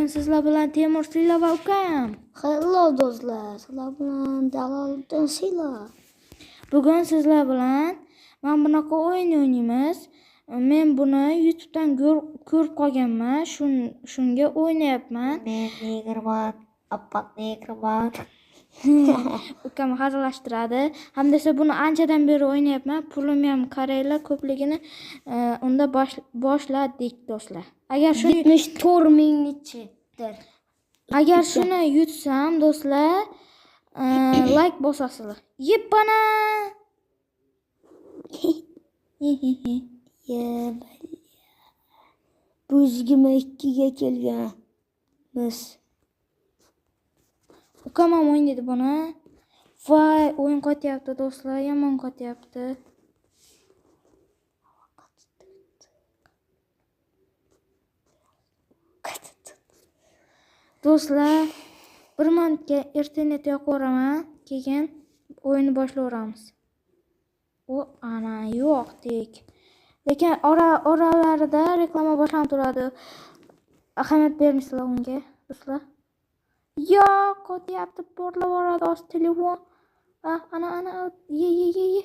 Sizlar bilan Temur Sila va ukam. Hello do'stlar, sizlar bilan Jaloliddin Sila. Bugun sizlar bilan men bunaqa o'yin o'ynaymiz. Men buni YouTube'dan ko'rib qolganman. Shunga o'ynayapman. Men negerman, appak negerman. Ukam hazillashtiradi. Hamda esa buni anchadan beri o'ynayapman. Pulim ham qaranglar ko'pligini unda boshladik do'stlar. Agar shuni 74 mingchidir. Agar shuni yutsam do'stlar, like bosasizlar. Yeppana. Bu 22 ga kelganmiz. Ukam ham o'ynaydi buni. Voy, o'yin qotyapti do'stlar, yomon qotyapti. Do'stlar, 1 minutga internet yoqib yuboraman, keyin o'yinni boshlayveramiz. Ana yo'qdik. Lekin oralarida reklama boshlanib turadi. Ahamiyat bermaysizlar unga, do'stlar. Yo'q, qotyapti, portlab yuboradi o'z telefon. Ana ye.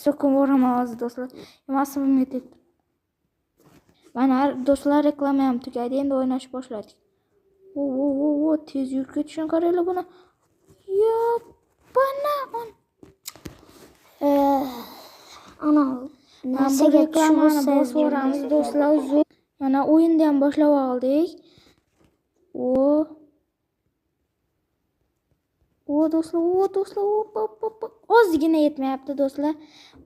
So'kib yuboraman hozir do'stlar. Mas'ulimga tegdi. Mana do'stlar, reklama ham tugadi, endi o'ynashni boshladik. Tez yurib ketishini qaranglar buni. Yo'pana. Ana narsaga reklamani bosib yuboramiz do'stlar. Mana o'yinni ham boshlab oldik. Do'stlar, ozgina yetmayapti do'stlar.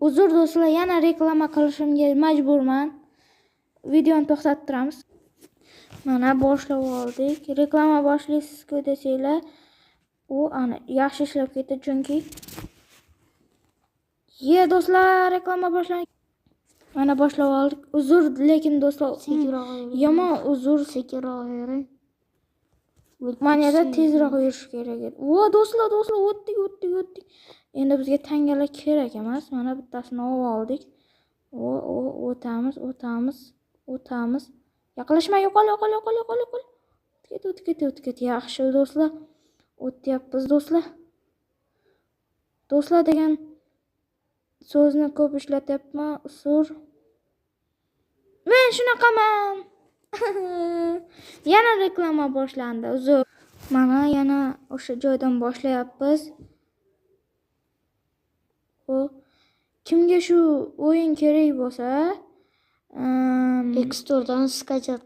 Uzr do'stlar, yana reklama qilishimga majburman. Videoni to'xtatib turamiz. Mana boshlab oldik. Reklama boshlaysiz-ku desanglar, ana yaxshi ishlab ketdi chunki. Do'stlar, reklama boshlandi. Mana boshlab oldik. Uzr, lekin do'stlar, yomon uzr, sekinroq yuring. Manada tezroq yurish kerak edi. Do'stlar, o'tdik. Endi bizga tangalar kerak emas. Mana bittasini olib oldik. O'tamiz. Yaqinlashma, yo'qol. O'tket. Yaxshi do'stlar. O'tyapmiz do'stlar. Do'stlar degan so'zni ko'p ishlatyapman. Usur. Men shunaqaman. Yana reklama boshlandi. Uzr. Mana yana o'sha joydan boshlayapmiz. Kimga shu o'yin kerak bo'lsa, Xtore'dan skачать